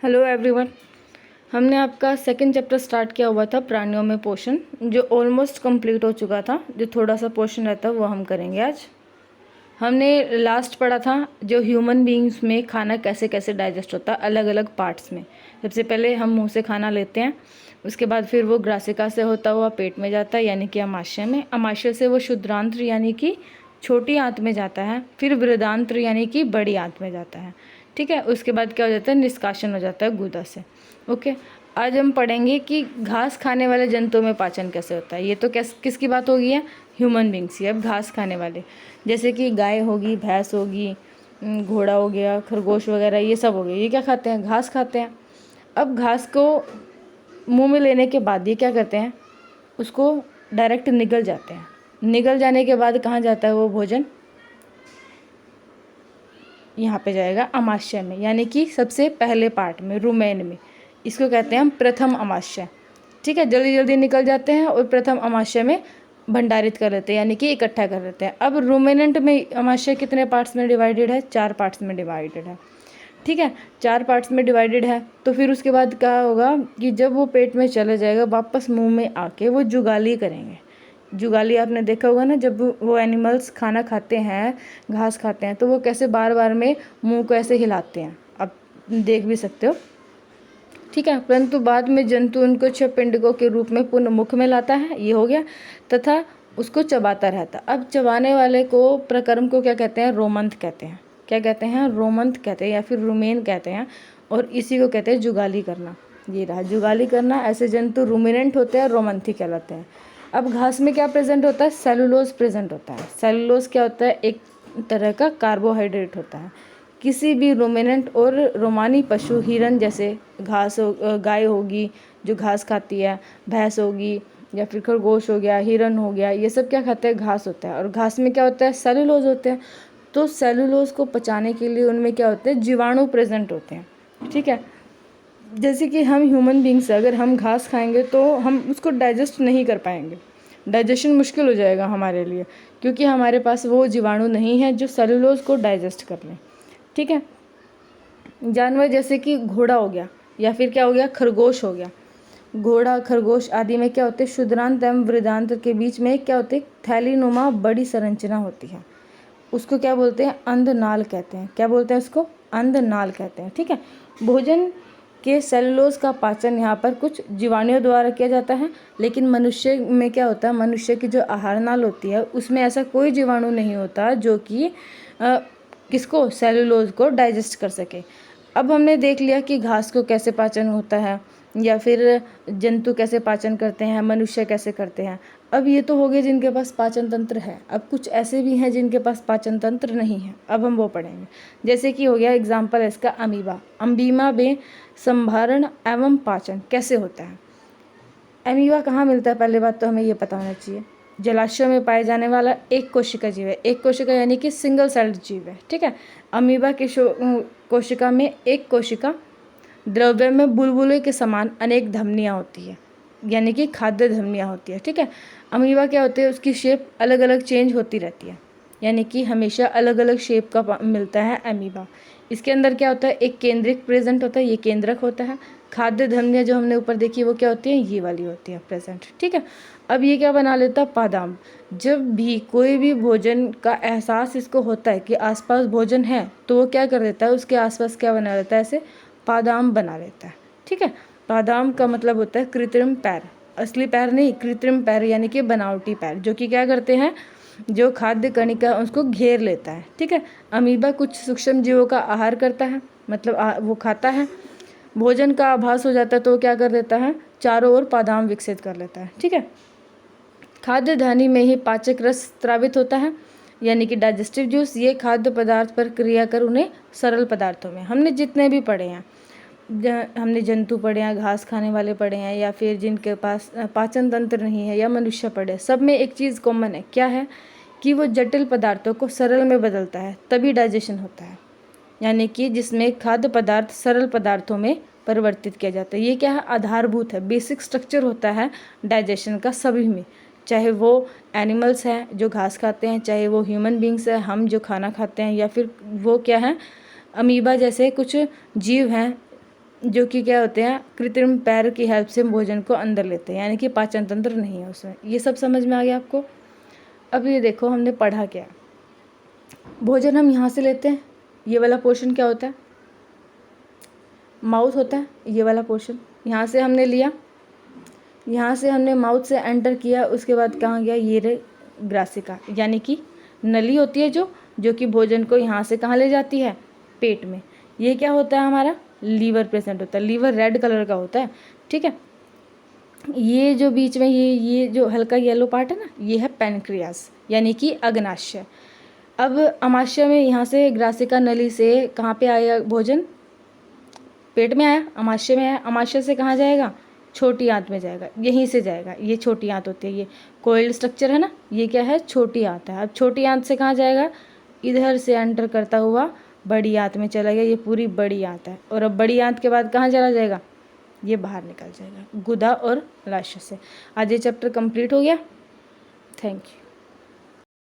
Hello everyone. हमने आपका second chapter start किया हुआ था प्राणियों में पोषण, जो ऑलमोस्ट कंप्लीट हो चुका था। जो थोड़ा सा पोर्शन रहता है वो हम करेंगे आज। हमने लास्ट पढ़ा था जो ह्यूमन बीइंग्स में खाना कैसे कैसे डाइजेस्ट होता है अलग अलग पार्ट्स में। सबसे पहले हम मुंह से खाना लेते हैं, उसके बाद फिर वो ग्रासिका से होता हुआ पेट में जाता है यानी कि अमाशय में। अमाशय से वो क्षुद्रांत्र यानी कि छोटी आंत में जाता है, फिर वृदांत्र यानी कि बड़ी आंत में जाता है। ठीक है, उसके बाद क्या हो जाता है, निष्कासन हो जाता है गुदा से। ओके, आज हम पढ़ेंगे कि घास खाने वाले जंतुओं में पाचन कैसे होता है। ये तो किसकी बात होगी है, ह्यूमन बींग्स की। अब घास खाने वाले जैसे कि गाय होगी, भैंस होगी, घोड़ा हो गया, खरगोश वगैरह, ये सब हो गए। ये क्या खाते हैं, घास खाते हैं। अब घास को मुंह में लेने के बाद ये क्या करते हैं, उसको डायरेक्ट निगल जाते हैं। निगल जाने के बाद कहाँ जाता है वो भोजन, यहाँ पे जाएगा अमाशय में, यानी कि सबसे पहले पार्ट में, रुमेन में। इसको कहते हैं हम प्रथम अमाशय। ठीक है, जल्दी जल्दी निकल जाते हैं और प्रथम अमाशय में भंडारित कर लेते हैं, यानी कि इकट्ठा कर लेते हैं। अब रुमेनेंट में अमाशय कितने पार्ट्स में डिवाइडेड है, 4 पार्ट्स में डिवाइडेड है। ठीक है, 4 पार्ट्स में डिवाइडेड है। तो फिर उसके बाद क्या होगा कि जब वो पेट में चला जाएगा, वापस मुंह में आके वो जुगाली करेंगे। जुगाली आपने देखा होगा ना, जब वो एनिमल्स खाना खाते हैं, घास खाते हैं, तो वो कैसे बार बार में मुंह को ऐसे हिलाते हैं, आप देख भी सकते हो। ठीक है, परंतु बाद में जंतु उनको 6 पिंडकों के रूप में पुनः मुख में लाता है, ये हो गया, तथा उसको चबाता रहता। अब चबाने वाले को, प्रकर्म को क्या कहते हैं, रोमंथ कहते हैं। क्या कहते हैं, रोमंथ कहते हैं या फिर रुमेन कहते हैं। और इसी को कहते हैं जुगाली करना। ये रहा जुगाली करना। ऐसे जंतु रुमिनेंट होते हैं, रोमंथी कहलाते हैं। अब घास में क्या प्रेजेंट होता है, सेलुलोज प्रेजेंट होता है। सेलुलोज क्या होता है, एक तरह का कार्बोहाइड्रेट होता है। किसी भी रोमिनेंट और रोमानी पशु, हिरन जैसे घास गाय होगी जो घास खाती है, भैंस होगी या फिर खरगोश हो गया, हिरन हो गया, ये सब क्या खाते हैं, घास होता है। और घास में क्या होता है, सेलुलोज होते हैं। तो सेलुलोज को पचाने के लिए उनमें क्या होते हैं, जीवाणु प्रेजेंट होते हैं। ठीक है, जैसे कि हम ह्यूमन बींग्स, अगर हम घास खाएंगे तो हम उसको डाइजेस्ट नहीं कर पाएंगे, डाइजेशन मुश्किल हो जाएगा हमारे लिए, क्योंकि हमारे पास वो जीवाणु नहीं है जो सेलुलोज को डाइजेस्ट कर लें। ठीक है, जानवर जैसे कि घोड़ा हो गया या फिर क्या हो गया, खरगोश हो गया। घोड़ा, खरगोश आदि में क्या होते हैं, क्षुद्रांत एवं वृदांत के बीच में क्या होते हैं, थैलीनुमा बड़ी संरचना होती है। उसको क्या बोलते हैं, अंधनाल कहते हैं। क्या बोलते हैं उसको, अंधनाल कहते हैं। ठीक है, भोजन के सेलुलोज का पाचन यहाँ पर कुछ जीवाणुओं द्वारा किया जाता है, लेकिन मनुष्य में क्या होता है, मनुष्य की जो आहार नाल होती है उसमें ऐसा कोई जीवाणु नहीं होता जो कि किसको, सेलुलोज को डाइजेस्ट कर सके। अब हमने देख लिया कि घास को कैसे पाचन होता है, या फिर जंतु कैसे पाचन करते हैं, मनुष्य कैसे करते हैं। अब ये तो हो गए जिनके पास पाचन तंत्र है। अब कुछ ऐसे भी हैं जिनके पास पाचन तंत्र नहीं है, अब हम वो पढ़ेंगे। जैसे कि हो गया एग्जाम्पल है इसका अमीबा। अमीबा में संभरण एवं पाचन कैसे होता है। अमीबा कहाँ मिलता है, पहले बात तो हमें ये पता होना चाहिए। जलाशय में पाए जाने वाला एक कोशिका जीव है। एक कोशिका यानी कि सिंगल सेल्ड जीव है। ठीक है, अमीबा की कोशिका में एक कोशिका द्रव्य में बुलबुले के समान अनेक धमनियाँ होती है, यानी कि खाद्य धमनियाँ होती है। ठीक है, अमीबा क्या होती है, उसकी शेप अलग अलग चेंज होती रहती है, यानी कि हमेशा अलग अलग शेप का मिलता है अमीबा। इसके अंदर क्या होता है, एक केंद्रक प्रेजेंट होता है, ये केंद्रक होता है। खाद्य धमनियाँ जो हमने ऊपर देखी वो क्या होती है, ये वाली होती है प्रेजेंट। ठीक है, अब ये क्या बना लेता है, पादाम। जब भी कोई भी भोजन का एहसास इसको होता है कि आसपास भोजन है, तो वो क्या कर देता है, उसके आसपास क्या बना लेता है, ऐसे पादाम बना लेता है। ठीक है, पादाम का मतलब होता है कृत्रिम पैर, असली पैर नहीं, कृत्रिम पैर यानी कि बनावटी पैर, जो कि क्या करते हैं, जो खाद्य कणिका उसको घेर लेता है। ठीक है, अमीबा कुछ सूक्ष्म जीवों का आहार करता है, मतलब वो खाता है। भोजन का आभास हो जाता है तो क्या कर देता है, चारों ओर पादाम विकसित कर लेता है। ठीक है, खाद्य धानी में ही पाचक रस स्रावित होता है, यानी कि डाइजेस्टिव जूस। ये खाद्य पदार्थ पर क्रिया कर उन्हें सरल पदार्थों में, हमने जितने भी पढ़े हैं, हमने जंतु पढ़े हैं, घास खाने वाले पढ़े हैं, या फिर जिनके पास पाचन तंत्र नहीं है, या मनुष्य पढ़े, सब में एक चीज़ कॉमन है। क्या है कि वो जटिल पदार्थों को सरल में बदलता है, तभी डाइजेशन होता है। यानी कि जिसमें खाद्य पदार्थ सरल पदार्थों में परिवर्तित किया जाता है। ये क्या है, आधारभूत है, बेसिक स्ट्रक्चर होता है डाइजेशन का सभी में, चाहे वो एनिमल्स हैं जो घास खाते हैं, चाहे वो ह्यूमन बींग्स हैं हम जो खाना खाते हैं, या फिर वो क्या है, अमीबा जैसे कुछ जीव हैं जो कि क्या होते हैं, कृत्रिम पैर की हेल्प से भोजन को अंदर लेते हैं, यानी कि पाचन तंत्र नहीं है उसमें। ये सब समझ में आ गया आपको। अब ये देखो हमने पढ़ा क्या, भोजन हम यहाँ से लेते हैं, ये वाला पोर्शन क्या होता है, माउथ होता है, ये वाला पोर्शन यहाँ से हमने लिया, यहाँ से हमने माउथ से एंटर किया, उसके बाद कहाँ गया, ये रे ग्रासिका, यानी कि नली होती है जो कि भोजन को यहाँ से कहाँ ले जाती है, पेट में। ये क्या होता है, हमारा लीवर प्रेजेंट होता है, लीवर रेड कलर का होता है, ठीक है। ये जो बीच में ये जो हल्का येलो पार्ट है ना, ये है पैनक्रियास, यानी कि अग्नाशय। अब अमाशय में यहाँ से ग्रासिका नली से कहाँ पे आया भोजन, पेट में आया, अमाशय में आया, अमाशय से कहाँ जाएगा, छोटी आंत में जाएगा, यहीं से जाएगा, ये छोटी आंत होती है, ये कोइल्ड स्ट्रक्चर है ना, ये क्या है, छोटी आंत है। अब छोटी आंत से कहाँ जाएगा, इधर से एंटर करता हुआ बड़ी आंत में चला गया, ये पूरी बड़ी आंत है। और अब बड़ी आंत के बाद कहाँ चला जाएगा, ये बाहर निकल जाएगा गुदा और लाशय से। आज ये चैप्टर कंप्लीट हो गया। Thank you.